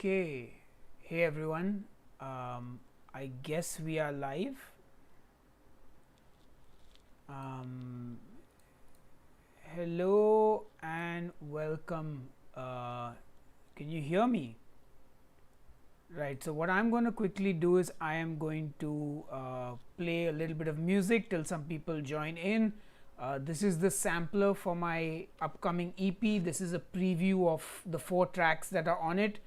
Okay, hey everyone. I guess we are live. Um, Hello and welcome. Can you hear me? Right. So what I'm going to quickly do is I am going to play a little bit of music till some people join in. This is the sampler for my upcoming EP. This is a preview of the 4 tracks that are on it.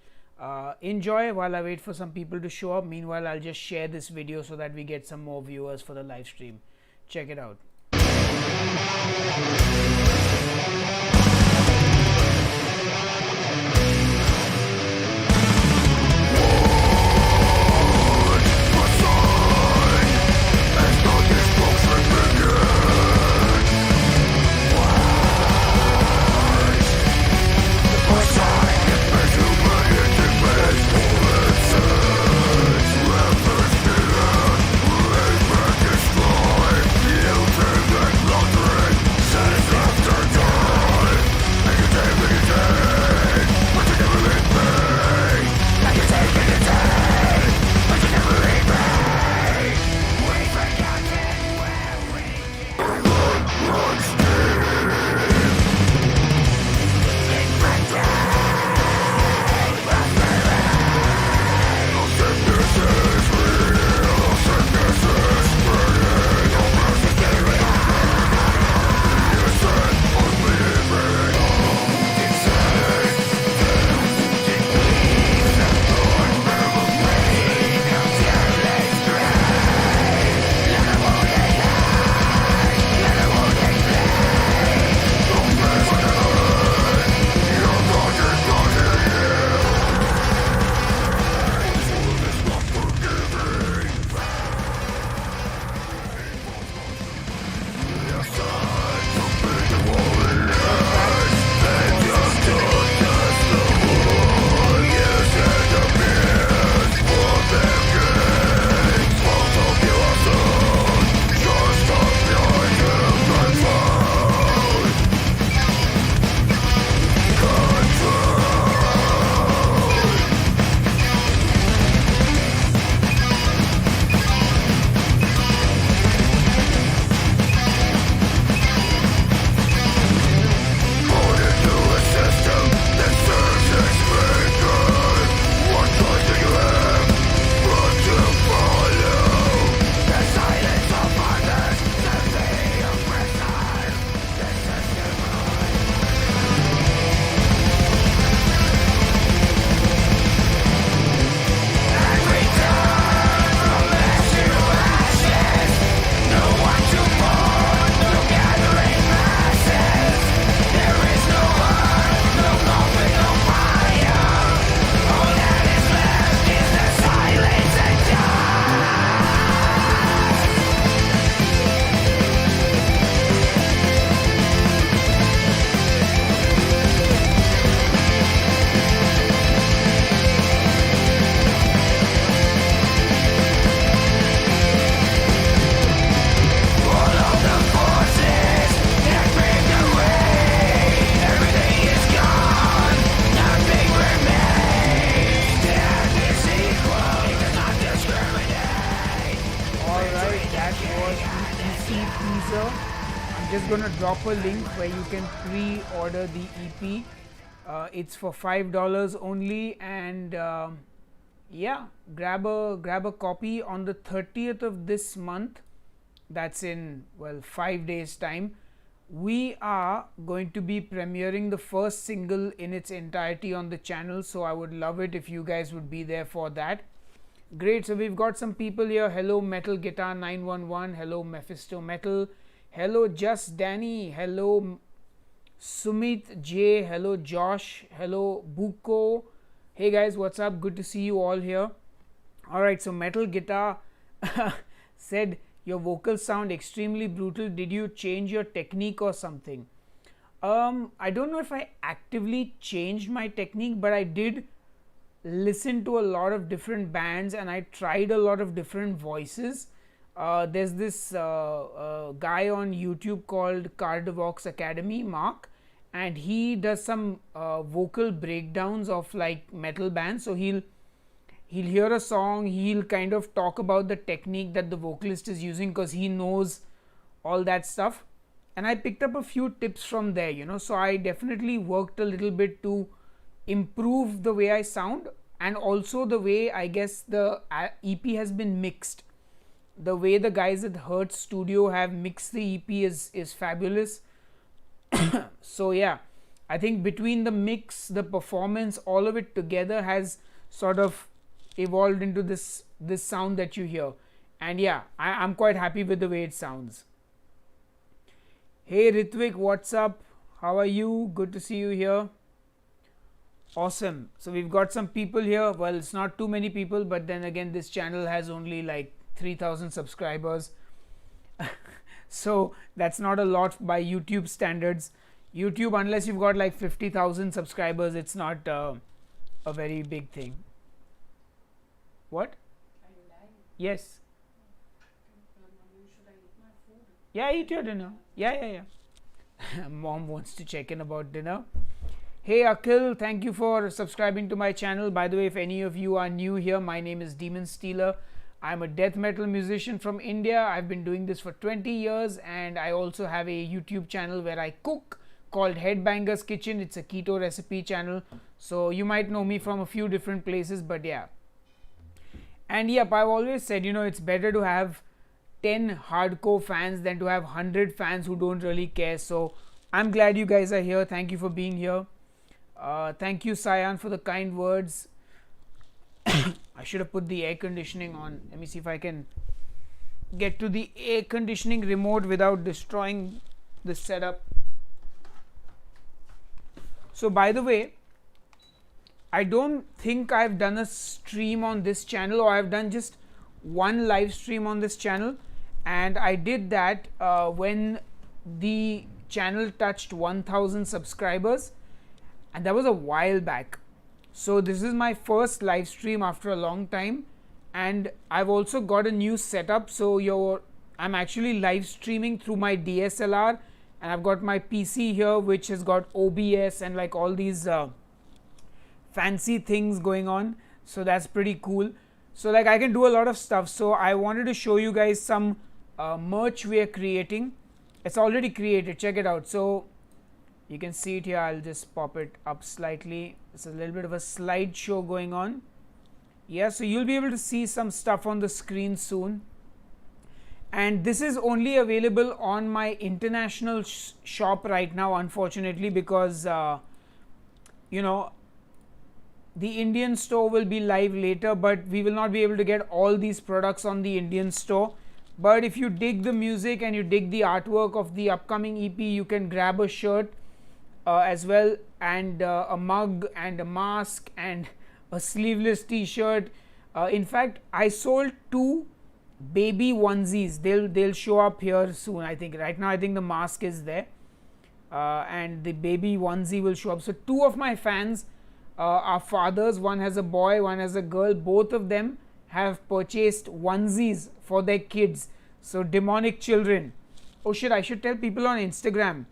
Enjoy while I wait for some people to show up. Meanwhile, I'll just share this video so that we get some more viewers for the live stream. Check it out. Drop a link where you can pre-order the EP. It's for $5 only, and yeah, grab a copy on the 30th of this month. That's in 5 days time. We are going to be premiering the first single in its entirety on the channel, so I would love it if you guys would be there for that. Great. So we've got some people here. Hello Metal Guitar 911. Hello Mephisto Metal. Hello Just Danny, hello Sumit J, hello Josh, hello Buko. Hey guys, what's up? Good to see you all here. Alright, so Metal Guitar said your vocals sound extremely brutal. Did you change your technique or something? I don't know if I actively changed my technique, but I did listen to a lot of different bands and I tried a lot of different voices. There's this guy on YouTube called Cardavox Academy, Mark, and he does some vocal breakdowns of like metal bands. So he'll hear a song, he'll kind of talk about the technique that the vocalist is using because he knows all that stuff, and I picked up a few tips from there, you know. So I definitely worked a little bit to improve the way I sound, and also the way I guess the EP has been mixed. The way the guys at Hertz Studio have mixed the EP is fabulous. So yeah, I think between the mix, the performance, all of it together has sort of evolved into this sound that you hear, and yeah, I'm quite happy with the way it sounds. Hey Ritvik, what's up? How are you? Good to see you here. Awesome. So we've got some people here. Well, it's not too many people, but then again, this channel has only like 3,000 subscribers. So that's not a lot by YouTube standards. YouTube, unless you've got like 50,000 subscribers, it's not a very big thing. What? Yes. Yeah, eat your dinner. Yeah. Mom wants to check in about dinner. Hey Akhil, thank you for subscribing to my channel. By the way, if any of you are new here, my name is Demonstealer. I'm a death metal musician from India. I've been doing this for 20 years, and I also have a YouTube channel where I cook called Headbanger's Kitchen. It's a keto recipe channel, so you might know me from a few different places, but yeah. And yep, I've always said, you know, it's better to have 10 hardcore fans than to have 100 fans who don't really care. So I'm glad you guys are here. Thank you for being here. Thank you, Sayan, for the kind words. I should have put the air conditioning on. Let me see if I can get to the air conditioning remote without destroying the setup. So by the way, I don't think I've done a stream on this channel, or I've done just one live stream on this channel, and I did that when the channel touched 1,000 subscribers, and that was a while back. So this is my first live stream after a long time, and I've also got a new setup. So I'm actually live streaming through my DSLR, and I've got my PC here which has got OBS and like all these fancy things going on. So that's pretty cool. So like I can do a lot of stuff. So I wanted to show you guys some merch we are creating. It's already created, check it out. So you can see it here. I'll just pop it up slightly. It's a little bit of a slideshow going on. Yeah, so you'll be able to see some stuff on the screen soon. And this is only available on my international shop right now, unfortunately, because you know, the Indian store will be live later, but we will not be able to get all these products on the Indian store. But if you dig the music and you dig the artwork of the upcoming EP, you can grab a shirt as well, and a mug and a mask and a sleeveless t-shirt. In fact, I sold 2 baby onesies. They'll show up here soon. I think right now I think the mask is there, and the baby onesie will show up. So 2 of my fans are fathers. One has a boy, one has a girl. Both of them have purchased onesies for their kids. So demonic children. Oh shit, I should tell people on Instagram.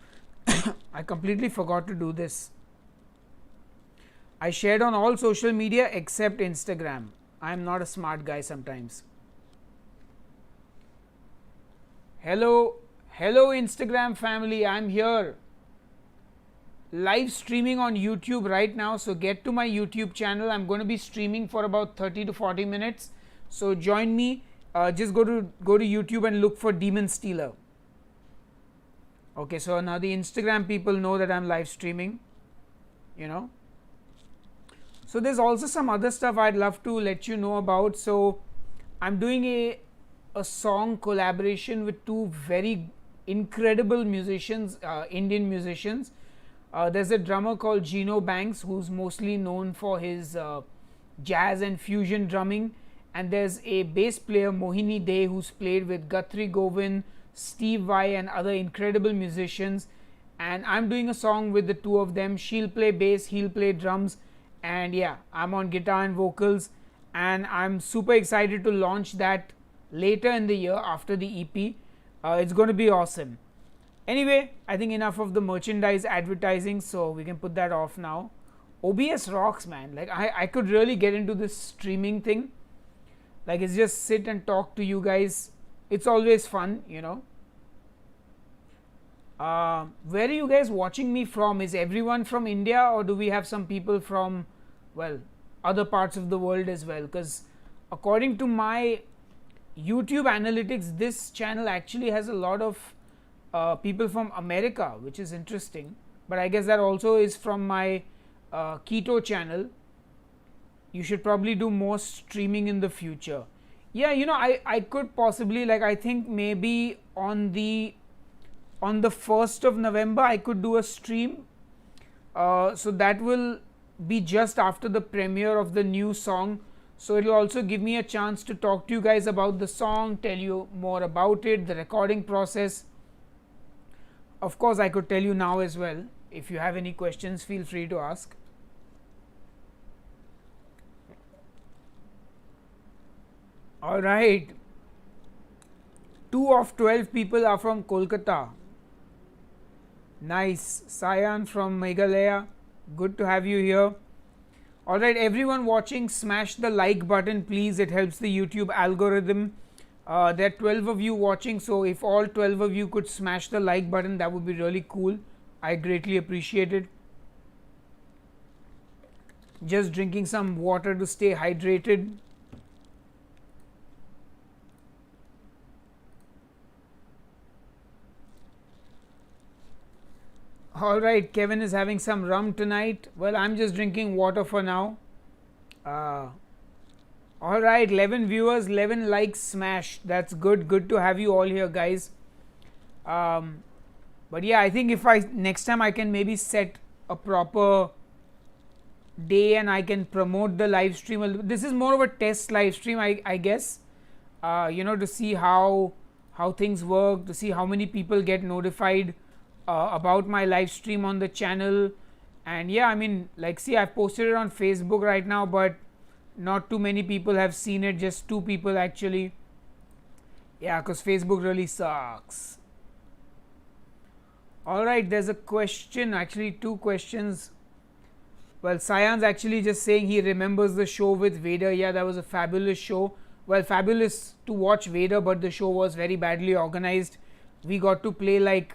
I completely forgot to do this. I shared on all social media except Instagram. I am not a smart guy sometimes. Hello Instagram family, I'm here live streaming on YouTube right now. So get to my YouTube channel. I'm going to be streaming for about 30 to 40 minutes. So join me. Just go to YouTube and look for Demonstealer. Okay, so now the Instagram people know that I'm live streaming, you know. So there's also some other stuff I'd love to let you know about. So I'm doing a song collaboration with 2 very incredible musicians, Indian musicians. There's a drummer called Gino Banks, who's mostly known for his jazz and fusion drumming, and there's a bass player, Mohini De, who's played with Guthrie Govind, Steve Vai and other incredible musicians, and I'm doing a song with the 2 of them. She'll play bass, he'll play drums, and yeah, I'm on guitar and vocals, and I'm super excited to launch that later in the year after the EP. It's going to be awesome. Anyway, I think enough of the merchandise advertising, so we can put that off now. OBS rocks, man. Like I could really get into this streaming thing. Like it's just sit and talk to you guys. It's always fun, you know. Where are you guys watching me from? Is everyone from India, or do we have some people from, well, other parts of the world as well? Because according to my YouTube analytics, this channel actually has a lot of people from America, which is interesting. But I guess that also is from my keto channel. You should probably do more streaming in the future. Yeah, you know, I could possibly, like, I think maybe on the 1st of November I could do a stream. So that will be just after the premiere of the new song. So it will also give me a chance to talk to you guys about the song, tell you more about it, the recording process. Of course, I could tell you now as well. If you have any questions, feel free to ask. All right. 2 of 12 people are from Kolkata. Nice. Sayan from Meghalaya. Good to have you here. Alright, everyone watching, smash the like button please. It helps the YouTube algorithm. There are 12 of you watching, so if all 12 of you could smash the like button, that would be really cool. I greatly appreciate it. Just drinking some water to stay hydrated. Alright, Kevin is having some rum tonight. Well, I'm just drinking water for now. Alright, 11 viewers, 11 likes, smash. That's good. Good to have you all here, guys. But yeah, I think if next time I can maybe set a proper day and I can promote the live stream. This is more of a test live stream, I guess. You know, to see how things work, to see how many people get notified about my live stream on the channel. And yeah, I mean, like, see, I've posted it on Facebook right now, but not too many people have seen it, just 2 people actually. Yeah, because Facebook really sucks. Alright, there's a question, actually 2 questions. Well, Sayan's actually just saying he remembers the show with Vader. Yeah, that was a fabulous show. Well, fabulous to watch Vader, but the show was very badly organized. We got to play like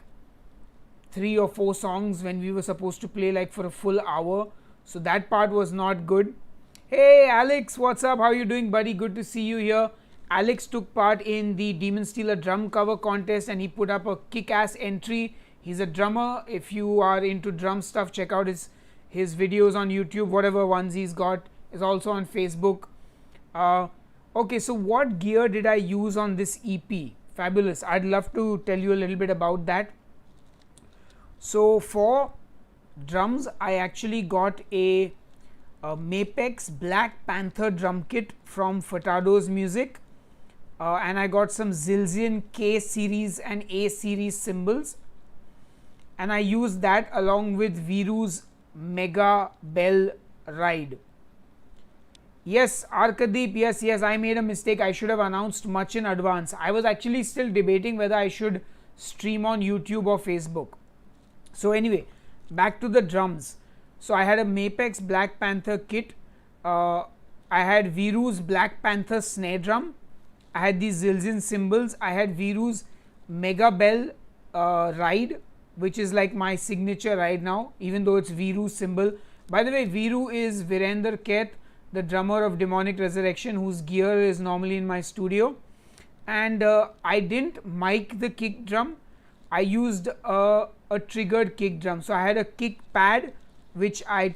3 or 4 songs when we were supposed to play like for a full hour. So that part was not good. Hey Alex, what's up? How you doing, buddy? Good to see you here. Alex took part in the Demonstealer drum cover contest and he put up a kick-ass entry. He's a drummer. If you are into drum stuff, check out his videos on YouTube. Whatever ones he's got is also on Facebook. Okay, so what gear did I use on this EP? Fabulous. I'd love to tell you a little bit about that. So for drums, I actually got a Mapex Black Panther drum kit from Furtado's Music, and I got some Zildjian K series and A series cymbals, and I used that along with Viru's Mega Bell Ride. Yes, Arkadeep, yes, I made a mistake. I should have announced much in advance. I was actually still debating whether I should stream on YouTube or Facebook. So anyway, back to the drums. So I had a Mapex Black Panther kit. I had Viru's Black Panther snare drum. I had these Zildjian cymbals. I had Viru's Mega Bell ride, which is like my signature ride now, even though it's Viru's cymbal. By the way, Viru is Virender Keth, the drummer of Demonic Resurrection, whose gear is normally in my studio. And I didn't mic the kick drum. I used a triggered kick drum. So I had a kick pad which I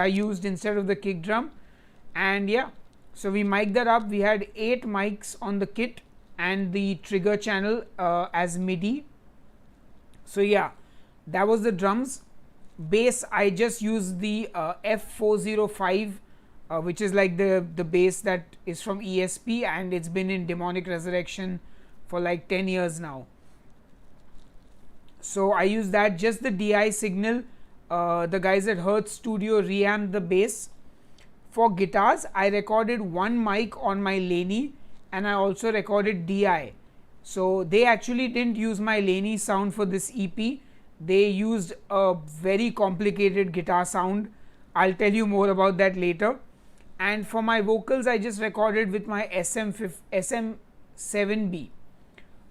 used instead of the kick drum, and yeah, so we mic'd that up. We had 8 mics on the kit and the trigger channel as MIDI. So yeah, that was the drums. Bass, I just used the F405, which is like the bass that is from ESP, and it's been in Demonic Resurrection for like 10 years now. So I used that, just the DI signal. The guys at Hertz Studio reamped the bass. For guitars, I recorded 1 mic on my Laney and I also recorded DI. So they actually didn't use my Laney sound for this EP. They used a very complicated guitar sound. I'll tell you more about that later. And for my vocals, I just recorded with my SM7B.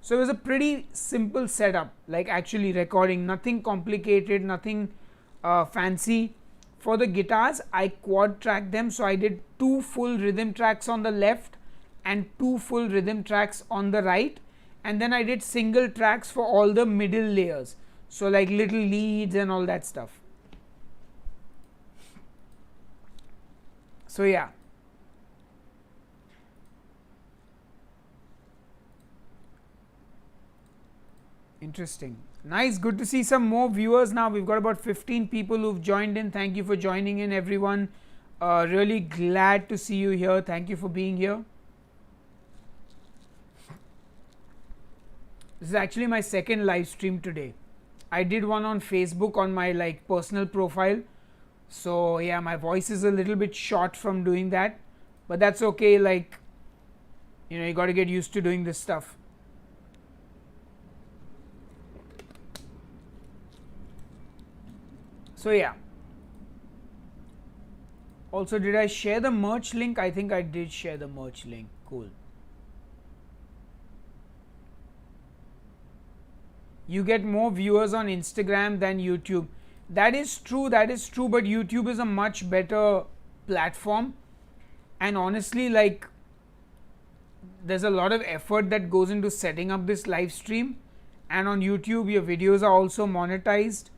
So it was a pretty simple setup, like actually recording, nothing complicated, nothing fancy. For the guitars, I quad tracked them, so I did 2 full rhythm tracks on the left and 2 full rhythm tracks on the right, and then I did single tracks for all the middle layers, so like little leads and all that stuff. So yeah, interesting, nice, good to see some more viewers now. We've got about 15 people who've joined in. Thank you for joining in, everyone. Really glad to see you here. Thank you for being here. This is actually my second live stream today. I did one on Facebook on my like personal profile. So yeah, my voice is a little bit short from doing that, but that's okay. Like, you know, you got to get used to doing this stuff. So yeah. Also, did I share the merch link? I think I did share the merch link. Cool. You get more viewers on Instagram than YouTube. That is true, but YouTube is a much better platform, and honestly, like, there's a lot of effort that goes into setting up this live stream, and on YouTube your videos are also monetized.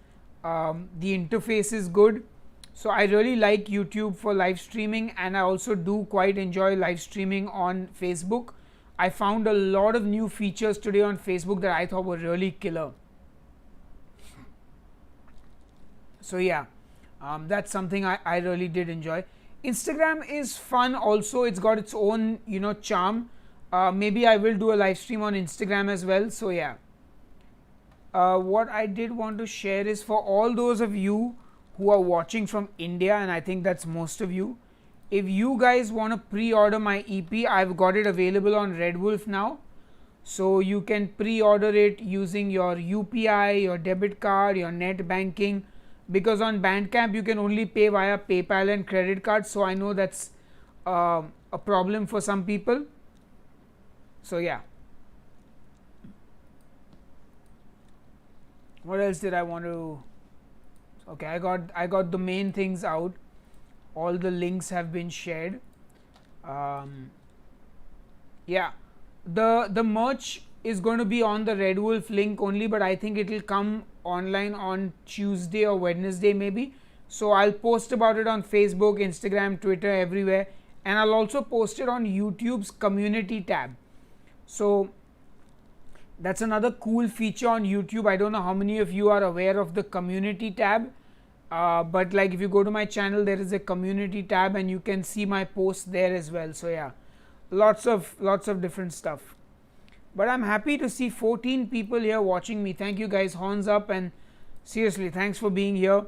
The interface is good, so I really like YouTube for live streaming, and I also do quite enjoy live streaming on Facebook. I found a lot of new features today on Facebook that I thought were really killer. So yeah, that's something I really did enjoy. Instagram is fun also. It's got its own, you know, charm. Maybe I will do a live stream on Instagram as well. So yeah, what I did want to share is for all those of you who are watching from India, and I think that's most of you, if you guys want to pre-order my EP, I've got it available on Red Wolf now. So you can pre-order it using your UPI, your debit card, your net banking, because on Bandcamp you can only pay via PayPal and credit card. So I know that's a problem for some people. So yeah. What else did I want to? Okay, I got the main things out. All the links have been shared. Yeah, the merch is going to be on the Red Wolf link only, but I think it will come online on Tuesday or Wednesday maybe. So I'll post about it on Facebook, Instagram, Twitter, everywhere, and I'll also post it on YouTube's community tab. So that's another cool feature on YouTube. I don't know how many of you are aware of the community tab. But like if you go to my channel, there is a community tab and you can see my posts there as well. So yeah, lots of different stuff. But I'm happy to see 14 people here watching me. Thank you guys, horns up, and seriously, thanks for being here.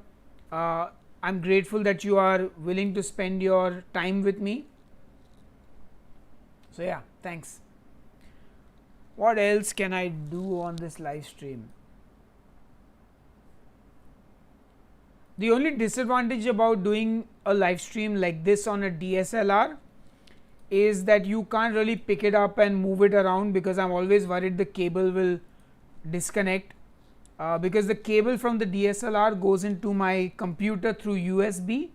I'm grateful that you are willing to spend your time with me. So yeah, thanks. What else can I do on this live stream? The only disadvantage about doing a live stream like this on a DSLR is that you can't really pick it up and move it around, because I'm always worried the cable will disconnect, because the cable from the DSLR goes into my computer through USB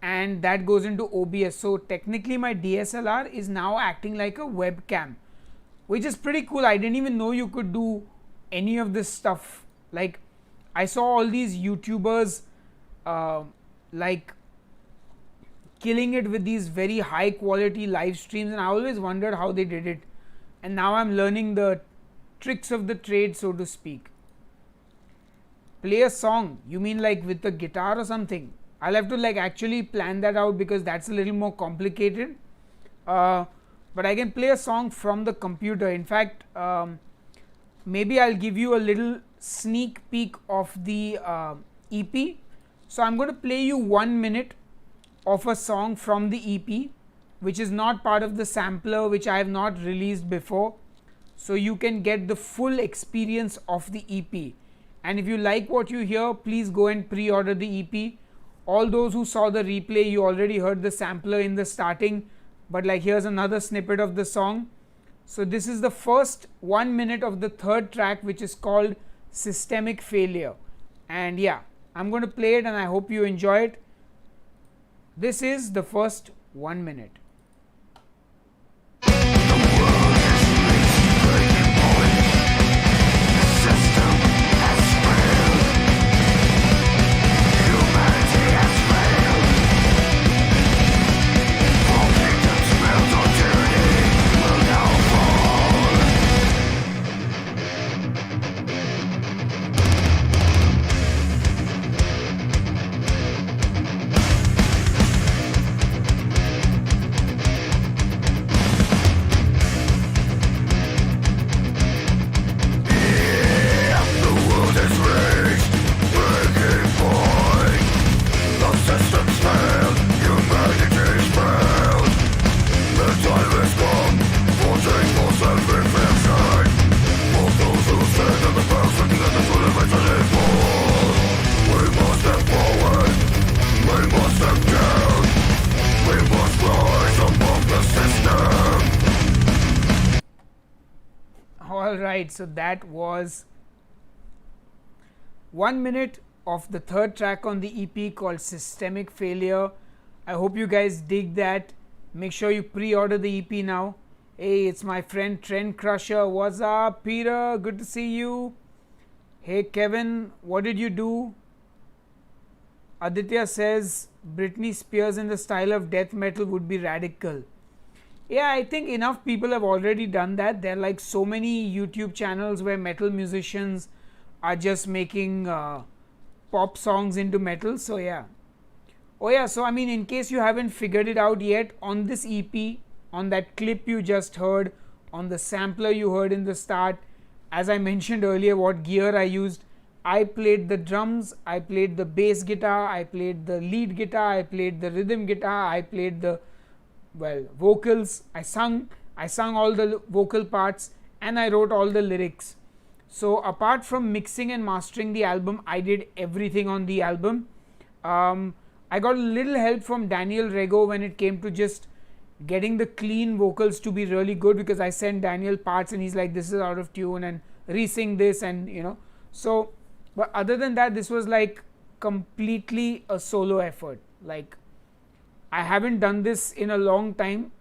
and that goes into OBS. So technically my DSLR is now acting like a webcam, which is pretty cool. I didn't even know you could do any of this stuff. Like, I saw all these YouTubers like killing it with these very high quality live streams, and I always wondered how they did it, and now I'm learning the tricks of the trade, so to speak. Play a song, you mean like with the guitar or something? I'll have to like actually plan that out, because that's a little more complicated, but I can play a song from the computer. In fact, maybe I'll give you a little sneak peek of the EP. So I'm going to play you 1 minute of a song from the EP, which is not part of the sampler, which I have not released before. so you can get the full experience of the EP. And if you like what you hear, please go and pre-order the EP. All those who saw the replay, you already heard the sampler in the starting, but like here's another snippet of the song. So this is the first 1 minute of the third track, which is called Systemic Failure. And yeah, I'm going to play it and I hope you enjoy it. This is the first 1 minute. Alright, so that was 1 minute of the third track on the EP called Systemic Failure. I hope you guys dig that. Make sure you pre-order the EP now. Hey, it's my friend Trend Crusher. What's up, Peter? Good to see you. Hey, Kevin, what did you do? Aditya says Britney Spears in the style of death metal would be radical. Yeah, I think enough people have already done that. There are like so many YouTube channels where metal musicians are just making pop songs into metal. So yeah. Oh yeah, so I mean, in case you haven't figured it out yet, on this EP, on that clip you just heard, on the sampler you heard in the start, as I mentioned earlier what gear I used, I played the drums, I played the bass guitar, I played the lead guitar, I played the rhythm guitar, I played the vocals, I sung all the vocal parts, and I wrote all the lyrics. So apart from mixing and mastering the album, I did everything on the album. I got a little help from Daniel Rego when it came to just getting the clean vocals to be really good, because I sent Daniel parts and he's like, this is out of tune and re-sing this, and you know. So but other than that, this was like completely a solo effort. Like I haven't done this in a long time,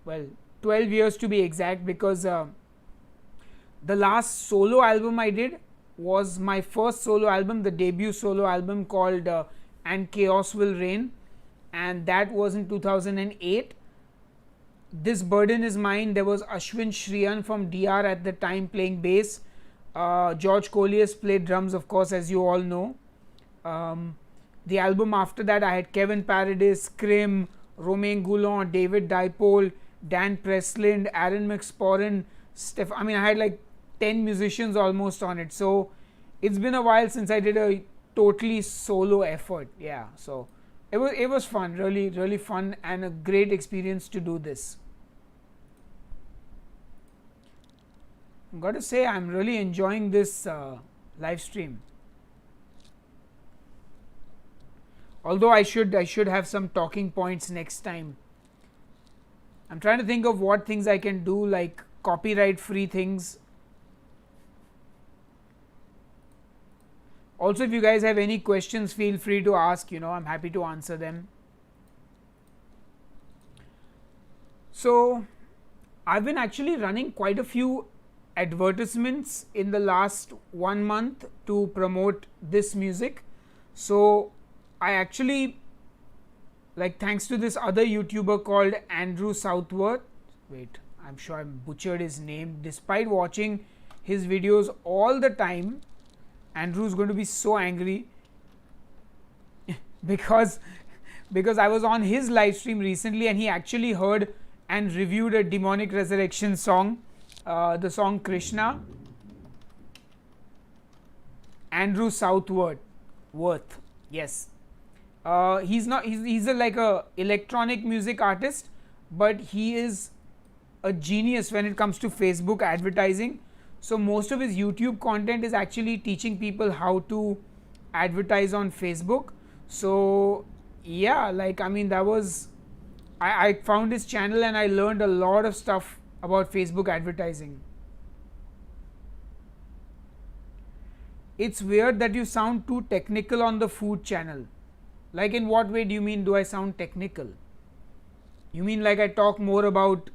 well 12 years to be exact, because the last solo album I did was my first solo album, the debut solo album called And Chaos Will Reign, and that was in 2008. This Burden Is Mine, there was Ashwin Shriyan from DR at the time playing bass. George Colliers played drums, of course, as you all know. The album after that, I had Kevin Paradis, Krim, Romain Goulon, David Dipole, Dan Presland, Aaron McSporran, I mean, I had like 10 musicians almost on it. So it's been a while since I did a totally solo effort. Yeah, so it was fun, really fun, and a great experience to do this. I've got to say, I'm really enjoying this live stream. Although I should have some talking points next time. I'm trying to think of what things I can do, like copyright free things. Also, if you guys have any questions, feel free to ask, you know, I'm happy to answer them. So I've been actually running quite a few advertisements in the last 1 month to promote this music. So I actually, like, thanks to this other YouTuber called Andrew Southworth, wait, I'm sure I butchered his name, despite watching his videos all the time, Andrew's going to be so angry because I was on his live stream recently and he actually heard and reviewed a Demonic Resurrection song, the song Krishna. Andrew Southworth, yes. He's a like a electronic music artist, but he is a genius when it comes to Facebook advertising. So most of his YouTube content is actually teaching people how to advertise on Facebook. So yeah, like I mean, that was, I found his channel and I learned a lot of stuff about Facebook advertising. It's weird that you sound too technical on the food channel. Like, in what way do you mean, do I sound technical? You mean like I talk more about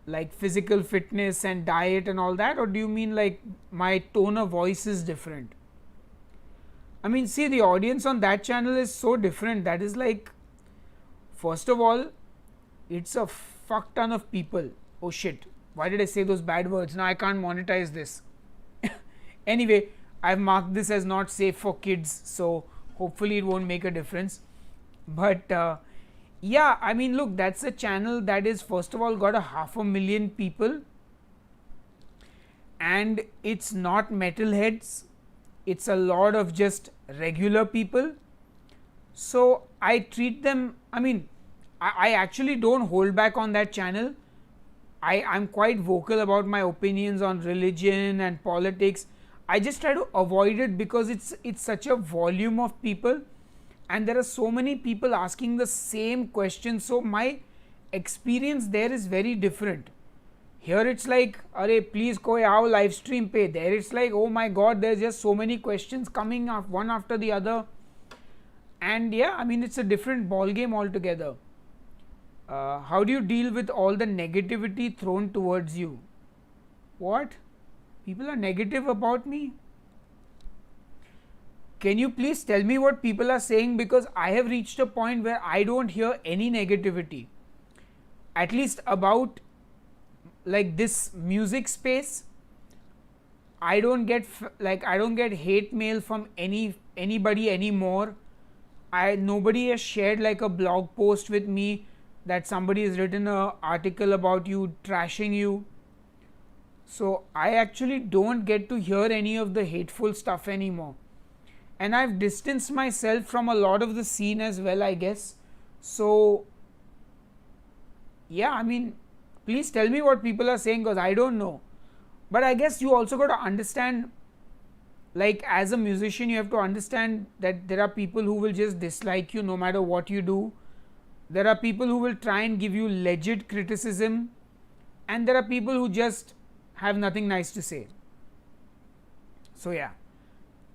like physical fitness and diet and all that, or do you mean like my tone of voice is different? I mean, see, the audience on that channel is so different. That is like, first of all, it's a fuck ton of people. Oh shit, why did I say those bad words? Now I can't monetize this. Anyway, I've marked this as not safe for kids, so hopefully it won't make a difference. But yeah, I mean, look, that's a channel that is, first of all, got a 500,000 people, and it's not metalheads, it's a lot of just regular people. So I treat them, I mean, I actually don't hold back on that channel. I'm quite vocal about my opinions on religion and politics. I just try to avoid it because it's such a volume of people, and there are so many people asking the same question. So my experience there is very different. Here it's like, "Arey, please koi aao live stream pe." There it's like, oh my god, there's just so many questions coming up one after the other. And yeah, I mean, it's a different ball game altogether. How do you deal with all the negativity thrown towards you? What? People are negative about me? Can you please tell me what people are saying, because I have reached a point where I don't hear any negativity, at least about like this music space. I don't get I don't get hate mail from anybody anymore. Nobody has shared like a blog post with me that somebody has written an article about you, trashing you. So I actually don't get to hear any of the hateful stuff anymore, and I've distanced myself from a lot of the scene as well, I guess. So yeah, I mean, please tell me what people are saying, because I don't know. But I guess you also got to understand, like as a musician, you have to understand that there are people who will just dislike you no matter what you do. There are people who will try and give you legit criticism, and there are people who just have nothing nice to say. So yeah,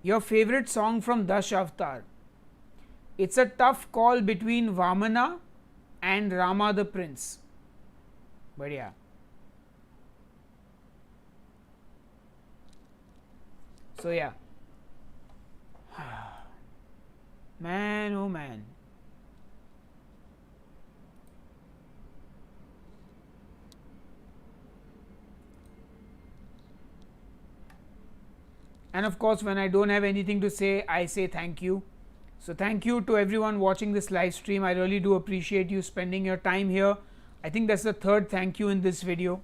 your favorite song from Dash Avatar? It's a tough call between Vamana and Rama the Prince, but yeah. So yeah, man, oh man. And of course, when I don't have anything to say, I say thank you. So thank you to everyone watching this live stream. I really do appreciate you spending your time here. I think that's the third thank you in this video.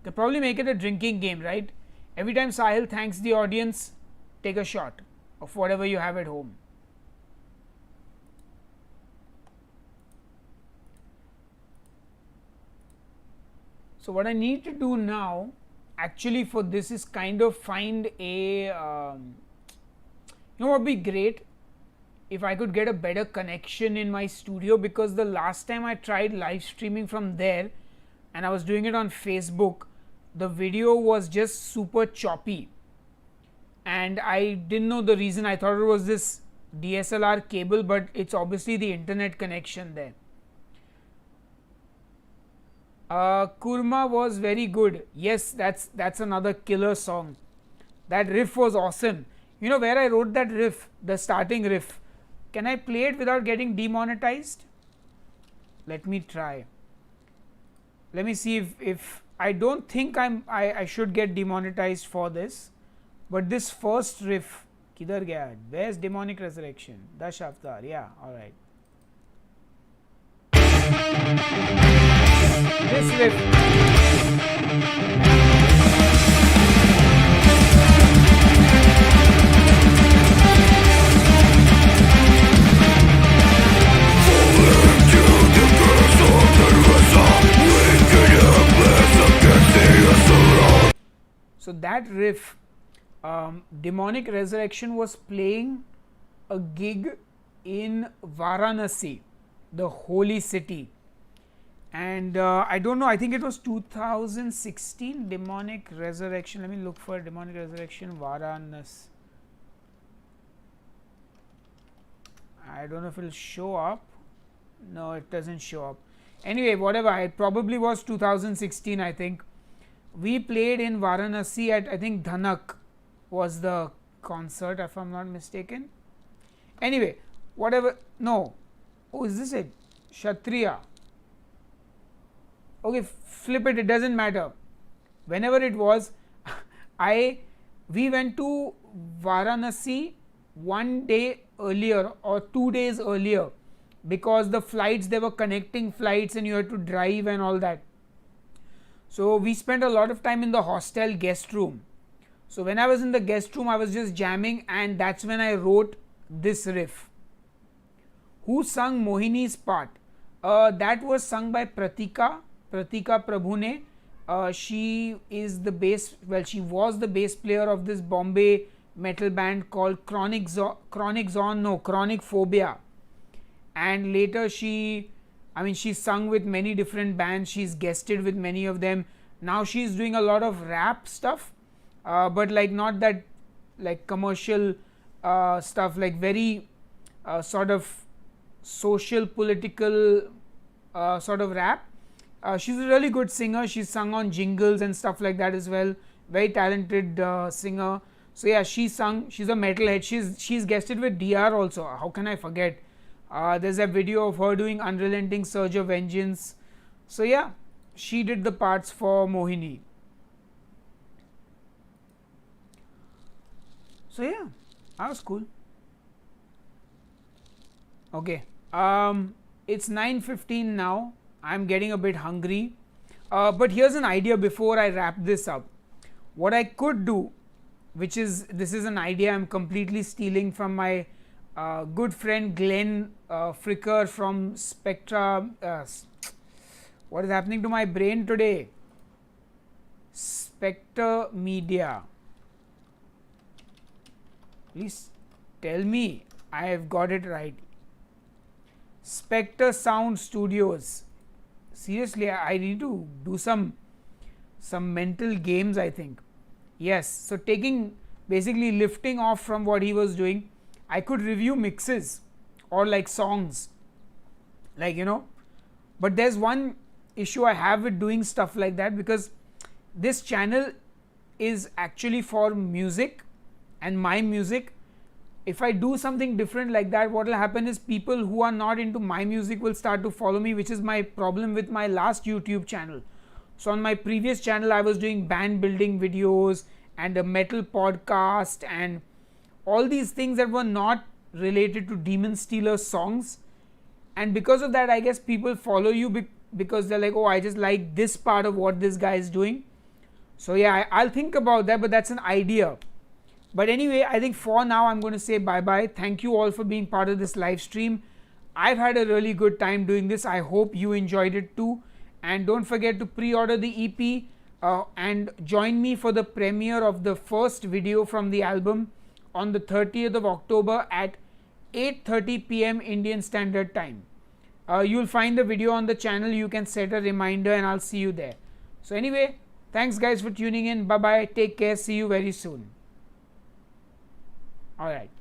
Could probably make it a drinking game, right? Every time Sahil thanks the audience, take a shot of whatever you have at home. So what I need to do now, actually, for this is kind of find a, you know what would be great? If I could get a better connection in my studio, because the last time I tried live streaming from there and I was doing it on Facebook, the video was just super choppy, and I didn't know the reason. I thought it was this DSLR cable, but it's obviously the internet connection there. Kurma was very good. Yes, that's another killer song. That riff was awesome. You know where I wrote that riff? The starting riff. Can I play it without getting demonetized? Let me try. Let me see if I don't think I should get demonetized for this, but this first riff, kidhar gaya? Where's Demonic Resurrection? Dash Avatar, yeah, alright. This riff. Into the curse of the So that riff, Demonic Resurrection was playing a gig in Varanasi, the holy city, and I don't know, I think it was 2016. Demonic Resurrection, let me look for Demonic Resurrection Varanasi. I don't know if it will show up. No, it doesn't show up. Anyway, whatever, it probably was 2016, I think. We played in Varanasi at, I think, Dhanak was the concert, if I'm not mistaken. Anyway, whatever, no. Oh, is this it? Kshatriya. Okay, flip it, it doesn't matter. Whenever it was, we went to Varanasi one day earlier or 2 days earlier, because the flights, they were connecting flights and you had to drive and all that. So we spent a lot of time in the hostel guest room. So when I was in the guest room, I was just jamming, and that's when I wrote this riff. Who sung Mohini's part? That was sung by Pratika Prabhune. She is the bass, well, she was the bass player of this Bombay metal band called Chronic Phobia, and later she sung with many different bands, she's guested with many of them. Now she's doing a lot of rap stuff, but like not that like commercial stuff, like very sort of social political sort of rap. She's a really good singer, she's sung on jingles and stuff like that as well, very talented singer. So yeah, she's a metalhead, she's guested with DR also, how can I forget. There's a video of her doing Unrelenting Surge of Vengeance. So yeah, she did the parts for Mohini. So yeah, that was cool. Okay, it's 9:15 now, I'm getting a bit hungry, but here's an idea before I wrap this up. What I could do, this is an idea I'm completely stealing from my good friend Glenn Fricker from Spectra. What is happening to my brain today? Spectre Media. Please tell me I have got it right. Spectre Sound Studios. Seriously, I need to do some mental games, I think. Yes, so basically lifting off from what he was doing, I could review mixes or like songs, like, you know, but there's one issue I have with doing stuff like that, because this channel is actually for music and my music. If I do something different like that, what will happen is people who are not into my music will start to follow me, which is my problem with my last YouTube channel. So on my previous channel, I was doing band building videos and a metal podcast and all these things that were not related to Demonstealer songs, and because of that, I guess people follow you because they're like, oh, I just like this part of what this guy is doing. So yeah, I'll think about that, but that's an idea. But anyway, I think for now I'm going to say bye bye. Thank you all for being part of this live stream. I've had a really good time doing this. I hope you enjoyed it too, and don't forget to pre-order the EP and join me for the premiere of the first video from the album on the 30th of October at 8:30 p.m. Indian Standard Time. You'll find the video on the channel, you can set a reminder and I'll see you there. So anyway, thanks guys for tuning in. Bye bye, take care, see you very soon. Alright.